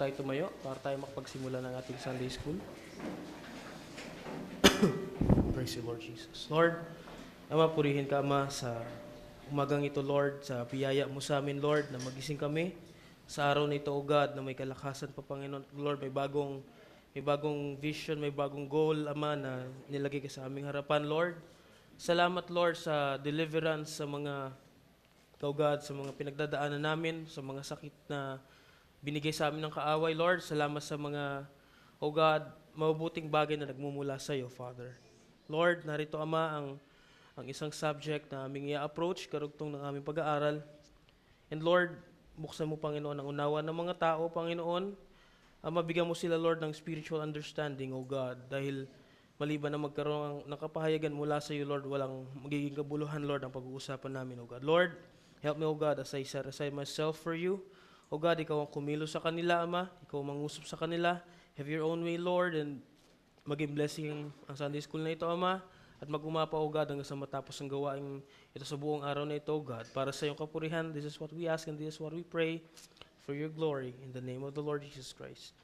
tayo tumayo para tayo makapagsimula ng ating Sunday School. Praise you, Lord Jesus. Lord, Ama, purihin ka, Ama, sa umagang ito, Lord, sa biyaya mo sa amin, Lord, na magising kami sa araw na ito, O God, na may kalakasan pa, Panginoon. Lord, may bagong vision, may bagong goal, Ama, na nilagay ka sa aming harapan, Lord. Salamat, Lord, sa deliverance sa mga, O God, sa mga pinagdadaanan namin, sa mga sakit na binigay sa amin ng kaaway, Lord. Salamat sa mga, O God, mabubuting bagay na nagmumula sa iyo, Father. Lord, narito, Ama, ang isang subject na aming i-approach, karugtong ng aming pag-aaral. And Lord, buksan mo, Panginoon, ang unawa ng mga tao, Panginoon. Mabigyan mo sila, Lord, ng spiritual understanding, O God, dahil maliban na magkaroon ng kapahayagan mula sa iyo, Lord, walang magiging kabuluhan, Lord, ang pag-uusapan namin, O God. Lord, help me, O God, as I set aside myself for you. O God, ikaw ang kumilos sa kanila, Ama. Ikaw ang mangusap sa kanila. Have your own way, Lord, and maging blessing ang Sunday School na ito, Ama. At magumapa, O God, hanggang sa matapos ang gawain ito sa buong araw na ito, O God. Para sa iyong kapurihan, this is what we ask and this is what we pray for your glory. In the name of the Lord Jesus Christ.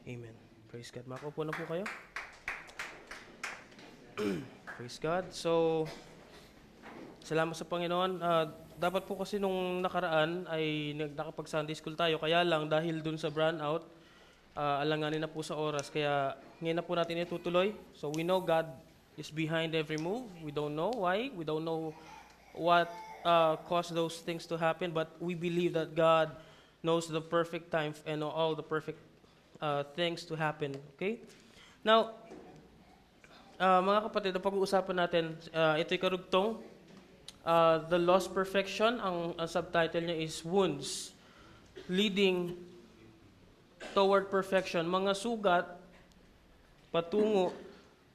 Amen. Praise God. Makaupo na po kayo. Praise God. So, salamat sa Panginoon. Dapat po kasi nung nakaraan ay nakapag-Sunday School tayo. Kaya lang dahil dun sa brownout, alanganin na po sa oras. Kaya ngayon na po natin itutuloy. So we know God is behind every move. We don't know why. We don't know what caused those things to happen. But we believe that God knows the perfect time and all the perfect things to happen. Okay? Now, mga kapatid, ang pag-uusapan natin, ito'y karugtong. The Lost Perfection, ang subtitle niya is Wounds Leading Toward Perfection. Mga sugat patungo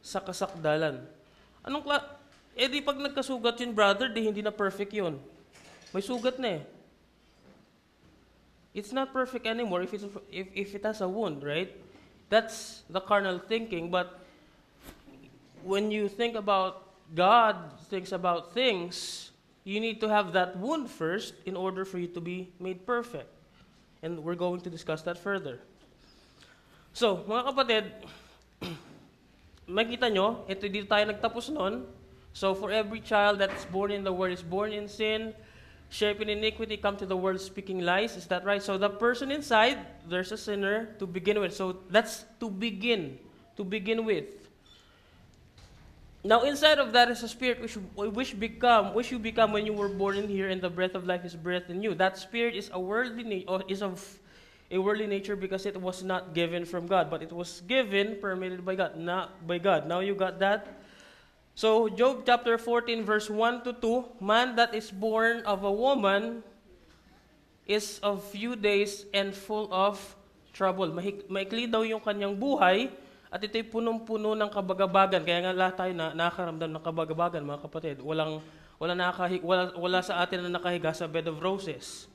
sa kasakdalan. Di pag nagkasugat yun, brother, di hindi na perfect yun. May sugat na eh. It's not perfect anymore if it has a wound, right? That's the carnal thinking, but when you think about God, thinks about things, you need to have that wound first in order for you to be made perfect. And we're going to discuss that further. So, mga kapatid, makita nyo, ito dito tayo nagtapos nun. So, for every child that's born in the world is born in sin, shaped in iniquity, come to the world speaking lies. Is that right? So, the person inside, there's a sinner to begin with. So, that's to begin with. Now, inside of that is a spirit which you become when you were born in here, and the breath of life is breathed in you. That spirit is of a worldly nature because it was not given from God, but it was given, permitted by God, not by God. Now you got that? So, Job chapter 14, verse 1 to 2, man that is born of a woman is of few days and full of trouble. Maikli daw yung kanyang buhay, at ito'y punong-puno ng kabagabagan. Kaya nga lahat tayo nakakaramdam ng kabagabagan, mga kapatid. Wala sa atin na nakahiga sa bed of roses.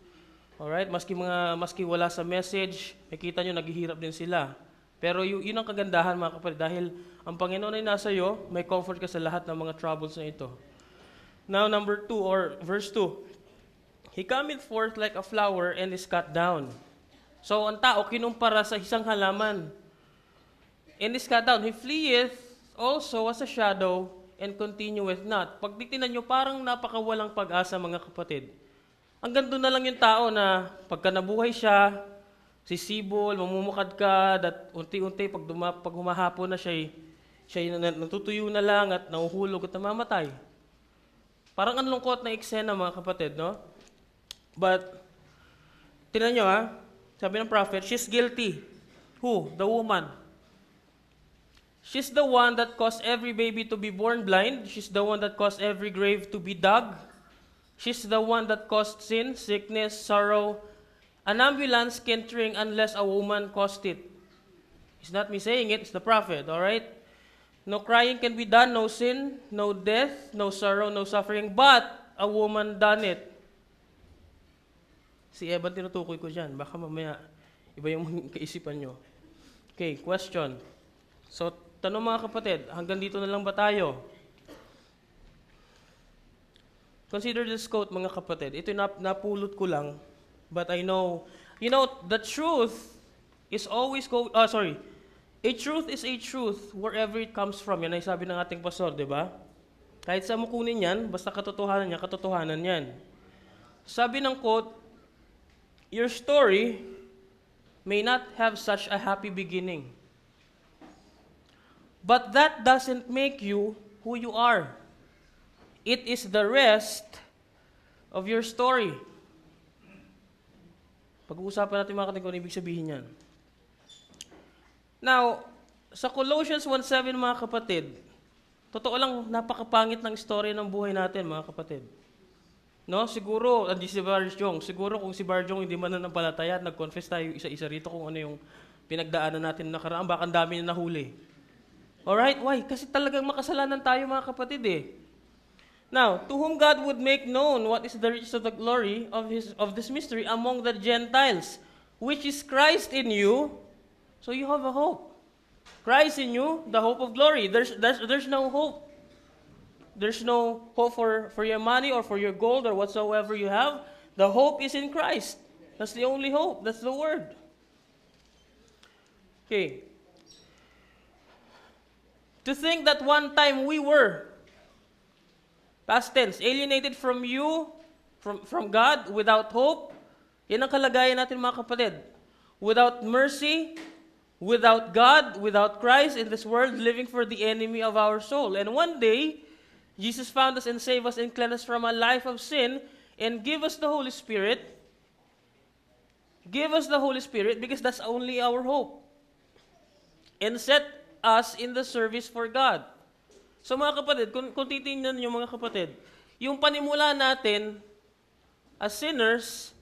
Alright? Maski wala sa message, makita nyo, naghihirap din sila. Pero yun ang kagandahan, mga kapatid, dahil ang Panginoon ay nasa iyo, may comfort ka sa lahat ng mga troubles na ito. Now, number 2, or verse 2. He cometh forth like a flower and is cut down. So, ang tao, kinumpara sa isang halaman. And is cut down. He fleeth also as a shadow and continueth not. Pag titignan nyo, parang napakawalang pag-asa, mga kapatid. Hanggang doon na lang yung tao na pagka nabuhay siya, sisibol, mamumukad ka, at unti-unti pag humahapon na siya natutuyo na lang at nahuhulog at namamatay. Parang ang lungkot na eksena, mga kapatid, no? But, tingnan nyo sabi ng prophet, she's guilty. Who? The woman. She's the one that caused every baby to be born blind. She's the one that caused every grave to be dug. She's the one that caused sin, sickness, sorrow. An ambulance can't ring unless a woman caused it. It's not me saying it, it's the prophet, all right? No crying can be done, no sin, no death, no sorrow, no suffering, but a woman done it. Si Evan tinutukoy ko dyan. Baka mamaya iba yung kaisipan nyo. Okay, question. So, tanong mga kapatid, hanggang dito na lang ba tayo? Consider this quote, mga kapatid. Ito napulot ko lang, but I know, the truth is always a truth is a truth wherever it comes from. Yan ay sabi ng ating pastor, di ba? Kahit saan mo kunin yan, basta katotohanan niya, katotohanan yan. Sabi ng quote, your story may not have such a happy beginning. But that doesn't make you who you are. It is the rest of your story. Pag-uusapan natin mga kapatid kung ano ibig sabihin yan. Now, sa Colossians 1:7 mga kapatid, totoo lang, napakapangit ng story ng buhay natin mga kapatid. No? Siguro, hindi si Barjong. Siguro kung si Barjong hindi mananampalataya at nag-confess tayo isa-isa rito kung ano yung pinagdaanan natin nakaraan, baka ang dami na nahuli. Alright? Why? Kasi talagang makasalanan tayo mga kapatid eh. Now, to whom God would make known what is the riches of the glory of this mystery among the Gentiles, which is Christ in you, so you have a hope. Christ in you, the hope of glory. There's no hope. There's no hope for your money or for your gold or whatsoever you have. The hope is in Christ. That's the only hope. That's the word. Okay. To think that one time we were, past tense, alienated from you, from God, without hope, yan ang kalagayan natin mga kapatid. Without mercy, without God, without Christ in this world, living for the enemy of our soul. And one day, Jesus found us and saved us and cleansed us from a life of sin and give us the Holy Spirit. Give us the Holy Spirit because that's only our hope. And set us in the service for God. So mga kapatid, kung titingnan niyo mga kapatid, yung panimula natin as sinners,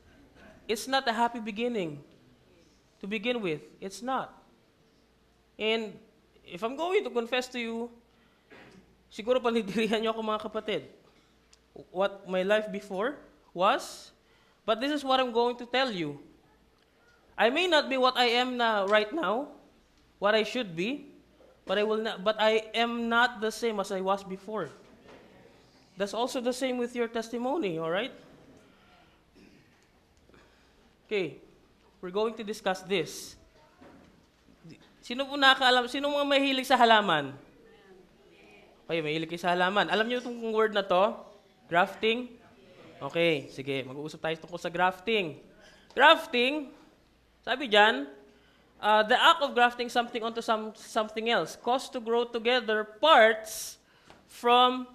it's not a happy beginning to begin with. It's not. And if I'm going to confess to you, siguro panidirihan niyo ako mga kapatid, what my life before was, but this is what I'm going to tell you. I may not be what I am now, right now, what I should be, but I am not the same as I was before. That's also the same with your testimony, all right? Okay, we're going to discuss this. Sino po nakakaalam? Sino mga mahilig sa halaman? Okay, mahilig kayo sa halaman. Alam niyo itong word na to? Grafting? Okay, sige, mag-uusap tayo tungkol sa grafting. Grafting, sabi dyan, the act of grafting something onto something else, caused to grow together parts from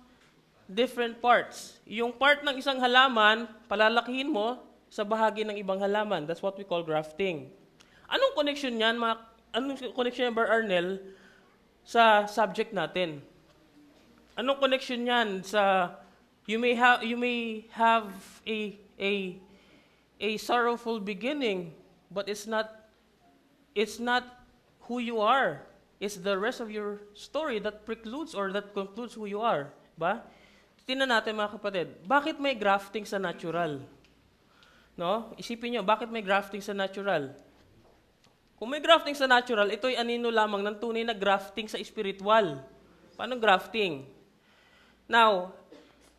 different parts. Yung part ng isang halaman, palalakihin mo sa bahagi ng ibang halaman. That's what we call grafting. Anong connection niyan, anong connection niyan, Bar Arnel, sa subject natin? Anong connection niyan sa you may have a sorrowful beginning, but it's not who you are. It's the rest of your story that precludes or that concludes who you are. Ba? Tingnan natin mga kapatid, bakit may grafting sa natural? No? Isipin niyo, bakit may grafting sa natural? Kung may grafting sa natural, ito'y anino lamang ng tunay na grafting sa spiritual. Paano grafting? Now,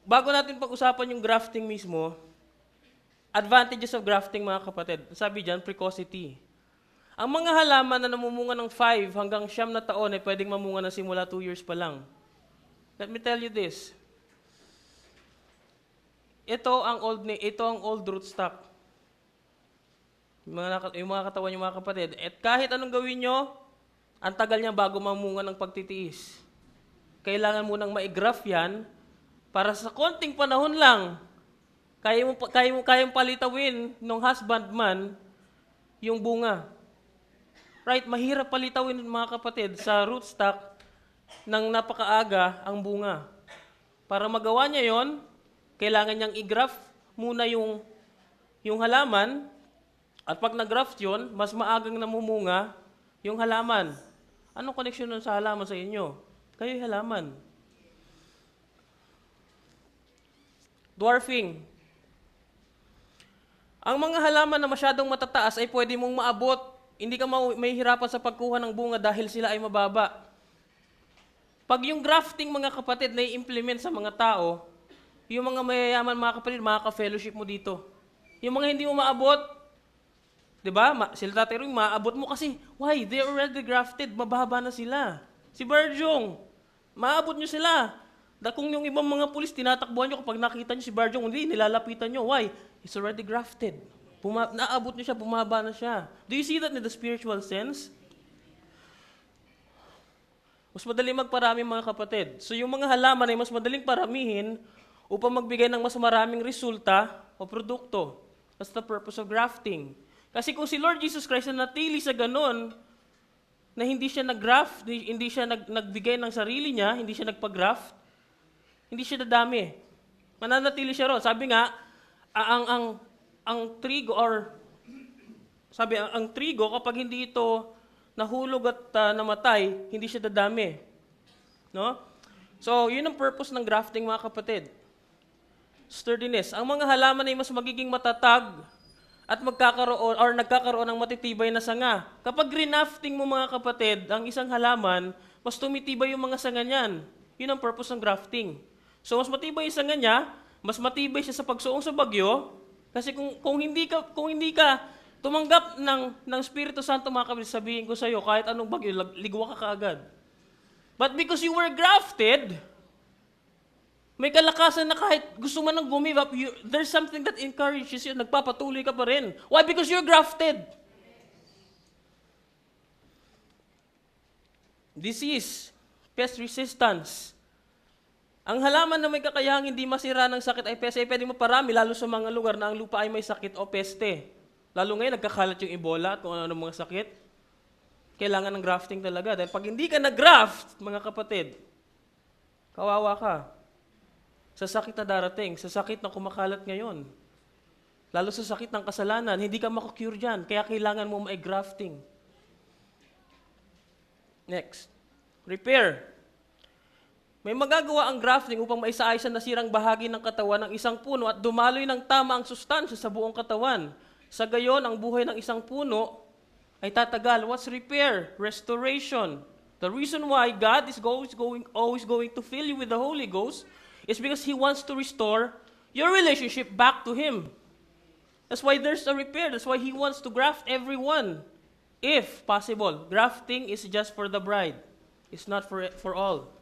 bago natin pag-usapan yung grafting mismo, advantages of grafting mga kapatid. Sabi dyan, precocity. Ang mga halaman na namumunga ng 5 hanggang 9 na taon ay pwedeng mamunga na simula 2 years pa lang. Let me tell you this. Ito ang old rootstock. Yung mga katawan yung mga kapatid. At kahit anong gawin nyo, ang tagal niya bago mamunga ng pagtitiis. Kailangan mo nang maigraft yan para sa konting panahon lang, kayang palitawin ng husbandman yung bunga. Right? Mahirap palitawin mga kapatid sa rootstock ng napakaaga ang bunga. Para magawa niya yon, kailangan niyang i-graft muna yung halaman. At pag nag-graft yun, mas maagang namumunga yung halaman. Anong connection nun sa halaman sa inyo? Kayo'y halaman. Dwarfing. Ang mga halaman na masyadong matataas ay pwede mong maabot. Hindi ka mahihirapan sa pagkuha ng bunga dahil sila ay mababa. Pag yung grafting mga kapatid na i-implement sa mga tao, yung mga mayayaman mga kapatid, makaka-fellowship mo dito. Yung mga hindi mo maabot, Diba? Sila Tatay Roy, maabot mo kasi, why? They're already grafted, mababa na sila. Si Barjong, maabot nyo sila. Kung yung ibang mga pulis, tinatakbuhan nyo kapag nakita nyo si Barjong, hindi, nilalapitan nyo. Why? He's already grafted. Naabot nyo siya, bumaba na siya. Do you see that in the spiritual sense? Mas madali magparami mga kapatid. So yung mga halaman ay mas madaling paramihin upang magbigay ng mas maraming resulta o produkto. That's the purpose of grafting. Kasi kung si Lord Jesus Christ na natili sa ganon, na hindi siya nag-graft, hindi siya nagbigay ng sarili niya, hindi siya nagpa-graft, hindi siya dadami. Mananatili siya ron. Sabi nga, ang trigo ang trigo kapag hindi ito nahulog at namatay, hindi siya dadami. No? So, yun ang purpose ng grafting mga kapatid. Sturdiness. Ang mga halaman ay mas magiging matatag at nagkakaroon ng matitibay na sanga. Kapag grafting mo mga kapatid, ang isang halaman, mas tumitibay yung mga sanga niyan. Yun ang purpose ng grafting. So mas matibay yung sanga niya, mas matibay siya sa pagsuong sa bagyo, kasi kung hindi ka tumanggap ng Espiritu Santo mga kapatid, sabihin ko sa iyo, kahit anong bagyo, ligwa ka kaagad. But because you were grafted, may kalakasan na kahit gusto mo nang give up, there's something that encourages you, nagpapatuloy ka pa rin. Why? Because you're grafted. Disease, pest resistance. Ang halaman na may kakayahang hindi masira ng sakit ay peste, ay pwede mo parami, lalo sa mga lugar na ang lupa ay may sakit o peste. Lalo ngayon, nagkakalat yung Ebola at kung ano mga sakit. Kailangan ng grafting talaga. Dahil pag hindi ka nag-graft, mga kapatid, kawawa ka. Sa sakit na darating, sa sakit na kumakalat ngayon. Lalo sa sakit ng kasalanan, hindi ka makukure dyan. Kaya kailangan mo ma-grafting. Next. Repair. May magagawa ang grafting upang maisaayos ang nasirang bahagi ng katawan ng isang puno at dumaloy ng tama ang sustansya sa buong katawan. Sa gayon, ang buhay ng isang puno ay tatagal. What's repair? Restoration. The reason why God is always going to fill you with the Holy Ghost is because He wants to restore your relationship back to Him. That's why there's a repair. That's why He wants to graft everyone, if possible. Grafting is just for the bride. It's not for all.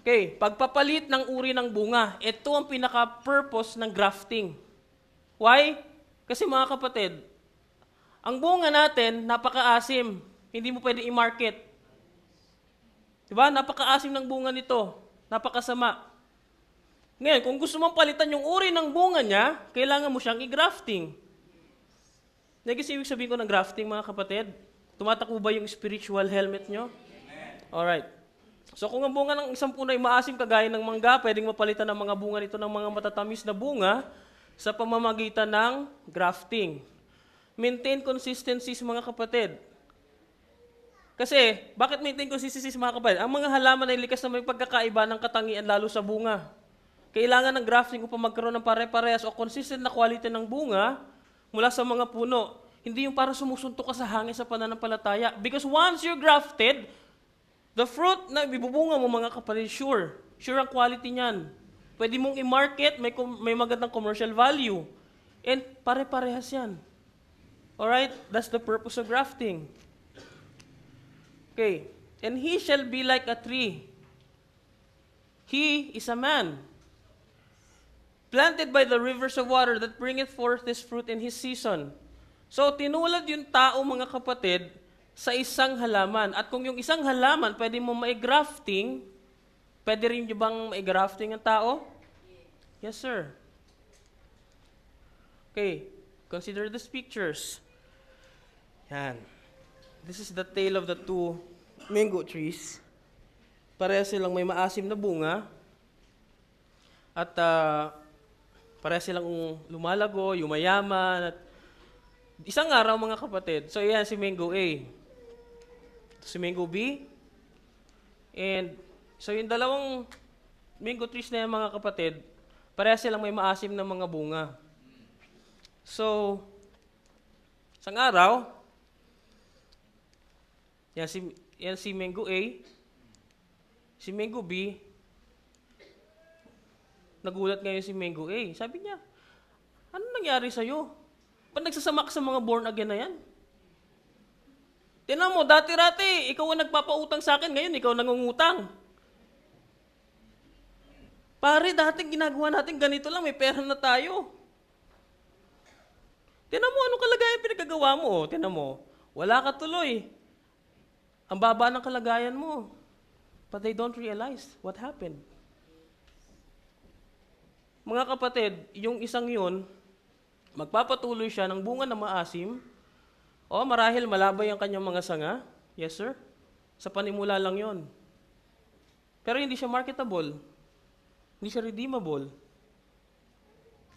Okay, pagpapalit ng uri ng bunga. Ito ang pinaka-purpose ng grafting. Why? Kasi mga kapatid, ang bunga natin, napaka-asim. Hindi mo pwede i-market. Diba? Napaka-asim ng bunga nito. Napakasama. Ngayon, kung gusto mong palitan yung uri ng bunga niya, kailangan mo siyang i-grafting. Naging ibig sabihin ko ng grafting, mga kapatid? Tumatakbo ba yung spiritual helmet nyo? Alright. So kung ang bunga ng isang puno ay maasim kagaya ng mangga, pwedeng mapalitan ng mga bunga nito ng mga matatamis na bunga sa pamamagitan ng grafting. Maintain consistency, mga kapatid. Kasi, bakit maintain consistency, mga kapatid? Ang mga halaman ay likas na may pagkakaiba ng katangian lalo sa bunga. Kailangan ng grafting upang magkaroon ng pare-parehas o consistent na quality ng bunga mula sa mga puno. Hindi yung para sumusuntok ka sa hangin sa pananampalataya. Because once you're grafted, the fruit na ibubunga mo, mga kapatid, sure ang quality niyan. Pwede mong i-market, may magandang commercial value. And pare-parehas yan. Alright? That's the purpose of grafting. Okay. And he shall be like a tree. He is a man, planted by the rivers of water that bringeth forth his fruit in his season. So, tinulad yung tao, mga kapatid, sa isang halaman. At kung yung isang halaman, pwede mo ma-grafting, pwede rin yung bang ma-grafting ang tao? Yes, sir. Okay. Consider these pictures. Yan. This is the tail of the two mango trees. Pareha silang may maasim na bunga. At pareha silang lumalago, yumayaman. At isang araw, mga kapatid. So, yan si mango A. Si mango B. And so, yung dalawang mango trees na yan, mga kapatid, pareha silang may maasim na mga bunga. So, isang araw, yan si mango A, si mango B, nagulat ngayon si mango A. Sabi niya, Ano nangyari sa'yo? Ba't nagsasama ka sa mga born again na yan? Tingnan mo, dati-rati, ikaw ang nagpapautang sa akin, ngayon ikaw nangungutang. Pare, dating ginagawa natin ganito lang, may pera na tayo. Tingnan mo, anong kalagayan pinagagawa mo? Tingnan mo, wala ka tuloy. Ang baba ng kalagayan mo. But they don't realize what happened. Mga kapatid, yung isang yun, magpapatuloy siya ng bunga na maasim, o marahil malabay ang kanyang mga sanga. Yes, sir. Sa panimula lang yon. Pero hindi siya marketable. Hindi siya redeemable.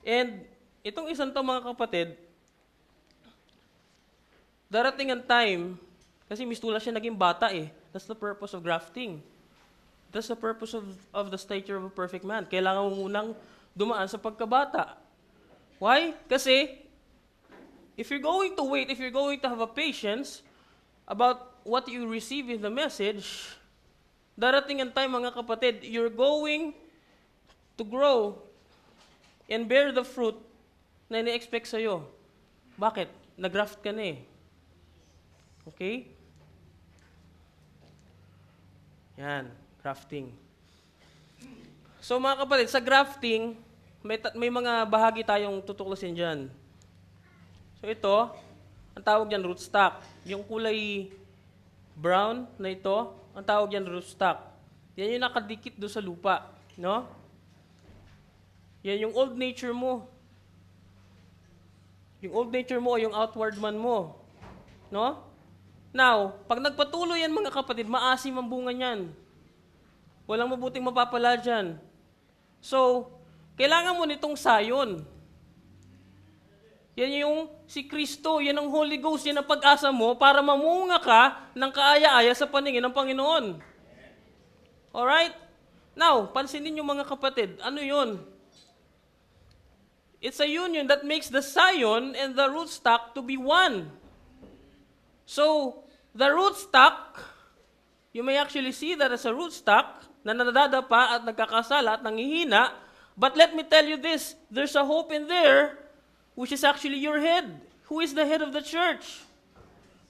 And itong isang to, mga kapatid, darating ang time, kasi mistula siya naging bata eh. That's the purpose of grafting. That's the purpose of the stature of a perfect man. Kailangan mo munang dumaan sa pagkabata. Why? Kasi, if you're going to wait, if you're going to have a patience about what you receive in the message, darating ang time, mga kapatid, you're going to grow and bear the fruit na ini-expect sa'yo. Bakit? Nag-graft ka na eh. Okay? Yan, grafting. So mga kapatid, sa grafting, may mga bahagi tayong tutuklasin dyan. So ito, ang tawag dyan rootstock. Yung kulay brown na ito, ang tawag dyan rootstock. Yan yung nakadikit doon sa lupa. No? Yan yung old nature mo. Yung old nature mo o yung outward man mo. No? Now, pag nagpatuloy yan mga kapatid, maasim ang bunga niyan. Walang mabuting mapapala dyan. So, kailangan mo nitong sayon. Yan yung si Kristo, yan ang Holy Ghost, yan ang pag-asa mo para mamunga ka ng kaaya-aya sa paningin ng Panginoon. Alright? Now, pansinin niyo mga kapatid, ano yun? It's a union that makes the sayon and the rootstock to be one. So, the rootstock, you may actually see that as a rootstock na nadadapa at nagkakasala at nangihina, but let me tell you this, there's a hope in there which is actually your head. Who is the head of the church?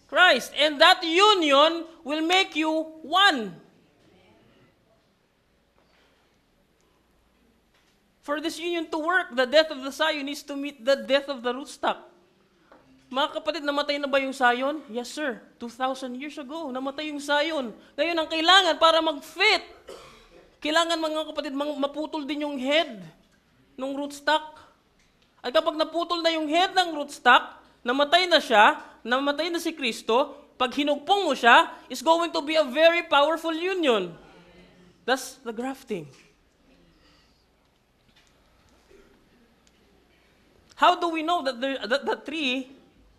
Christ. And that union will make you one. For this union to work, the death of the sayon needs to meet the death of the rootstock. Mga kapatid, namatay na ba yung sayon? Yes, sir. 2,000 years ago, namatay yung sayon. Ngayon, ang kailangan para mag-fit, kailangan mga kapatid, maputol din yung head ng rootstock. At kapag naputol na yung head ng rootstock, namatay na siya, namatay na si Kristo, pag hinugpong mo siya, is going to be a very powerful union. That's the grafting. How do we know that the tree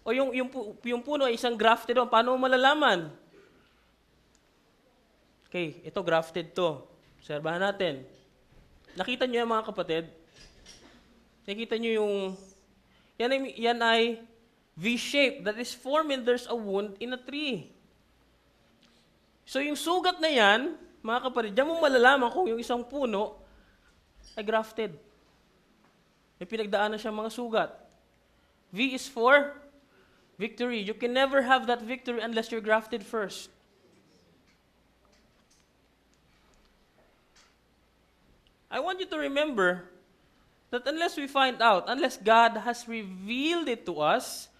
o yung puno ay isang grafted o paano mo malalaman? Okay, ito grafted to. Obserbahan natin. Nakita niyo yan mga kapatid? Nakita niyo yung yan ay V-shape that is formed and there's a wound in a tree. So yung sugat na yan, mga kapatid, diyan mo malalaman kung yung isang puno ay grafted. May pinagdaanan siyang mga sugat. V is for victory. You can never have that victory unless you're grafted first. I want you to remember that unless we find out, unless God has revealed it to us,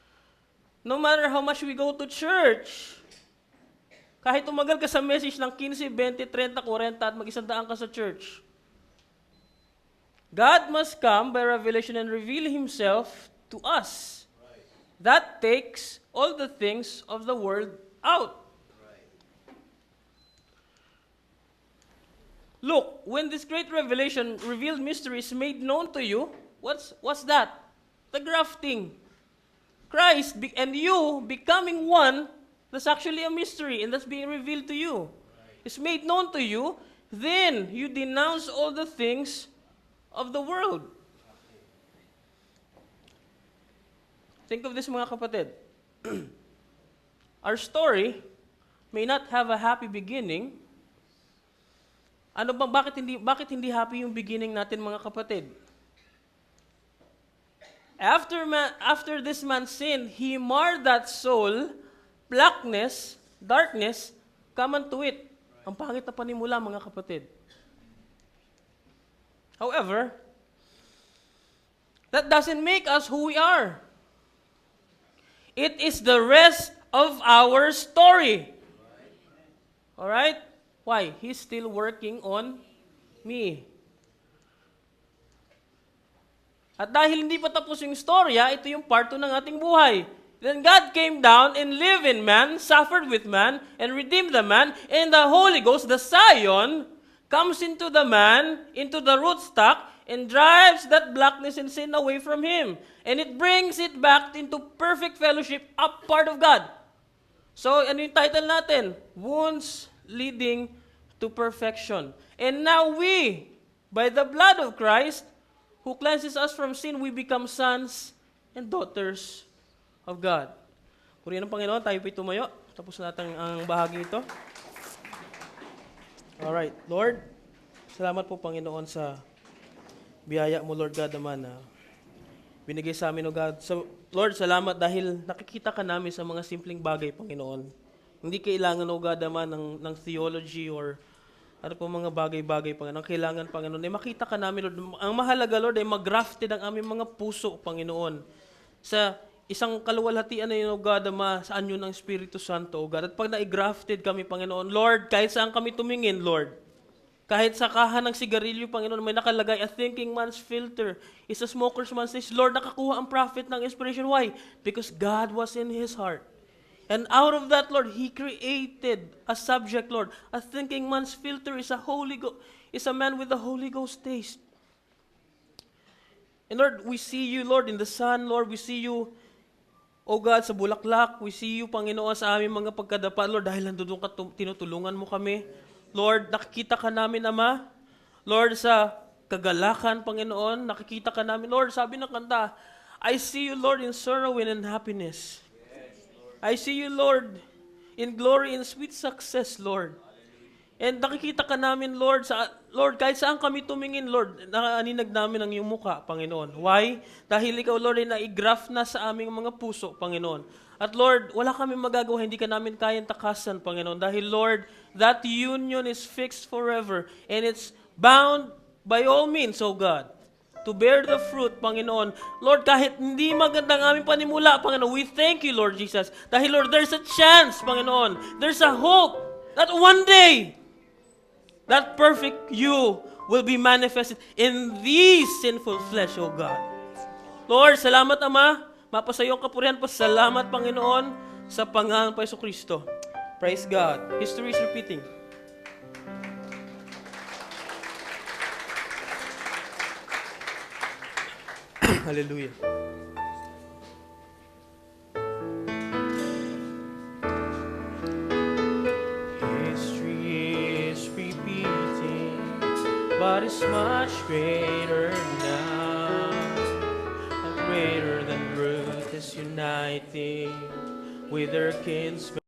no matter how much we go to church, kahit umagal ka sa message ng 15, 20, 30, 40 at mag-100 ka sa church, God must come by revelation and reveal Himself to us. That takes all the things of the world out. Look, when this great revelation, revealed mystery is made known to you, what's that? The grafting. Christ and you becoming one, that's actually a mystery and that's being revealed to you. It's made known to you, then you denounce all the things of the world. Think of this mga kapatid. Our story may not have a happy beginning. Ano bang bakit hindi happy yung beginning natin mga kapatid? After this man sinned, he marred that soul, blackness, darkness, come unto it. Ang pangit na panimula, mga kapatid. However, that doesn't make us who we are. It is the rest of our story. Alright? Why? He's still working on me. At dahil hindi pa tapos yung storya, ito yung part 2 ng ating buhay. Then God came down and lived in man, suffered with man, and redeemed the man, and the Holy Ghost, the Scion, comes into the man, into the rootstock, and drives that blackness and sin away from him. And it brings it back into perfect fellowship, a part of God. So, ano yung title natin? Wounds leading to perfection. And now we, by the blood of Christ, who cleanses us from sin, we become sons and daughters of God. Purihin ng Panginoon, tayo po'y tumayo. Tapos natin ang bahagi ito. Alright, Lord, salamat po Panginoon sa biyaya mo, Lord God, naman na binigay sa amin, O God. So, Lord, salamat dahil nakikita ka namin sa mga simpleng bagay, Panginoon. Hindi kailangan, O God, naman ng theology or ano po mga bagay-bagay, Panginoon. Kailangan, Panginoon, ay makita ka namin, Lord. Ang mahalaga, Lord, ay mag-grafted ang aming mga puso, Panginoon, sa isang kaluwalhatian na yun, O God, Ama, sa anyo ng Espiritu Santo, O God. At pag na-grafted kami, Panginoon, Lord, kahit saan kami tumingin, Lord, kahit sa kahan ng sigarilyo, Panginoon, may nakalagay, a thinking man's filter is a smoker's man's taste. Lord, nakakuha ang prophet ng inspiration. Why? Because God was in his heart. And out of that, Lord, He created a subject, Lord. A thinking man's filter is a man with the Holy Ghost taste. And Lord, we see you, Lord, in the sun, Lord. We see you, O God, sa bulaklak. We see you, Panginoon, sa aming mga pagkadapa, Lord, dahil nandun ka, tinutulungan mo kami. Lord, nakikita ka namin, Ama. Lord, sa kagalakan, Panginoon, nakikita ka namin. Lord, sabi ng kanta, I see you, Lord, in sorrow and in happiness. I see you, Lord, in glory and sweet success, Lord. And nakikita ka namin, Lord, Lord, kahit saan kami tumingin, Lord, naaninag namin ang iyong mukha, Panginoon. Why? Dahil ikaw, Lord, ay naigraph na sa aming mga puso, Panginoon. At Lord, wala kami magagawa, hindi ka namin kayang takasan, Panginoon. Dahil, Lord, that union is fixed forever. And it's bound by all means, O God, to bear the fruit, Panginoon. Lord, kahit hindi maganda ang aming panimula, Panginoon, we thank you, Lord Jesus. Dahil, Lord, there's a chance, Panginoon. There's a hope that one day, that perfect you will be manifested in these sinful flesh, O God. Lord, salamat, Ama. Mapasayong kapurihan po. Salamat, Panginoon, sa pangalan pa Jesucristo. Praise God. History is repeating. Hallelujah. History is repeating, but it's much greater now. And greater than Ruth is uniting with her kinsmen.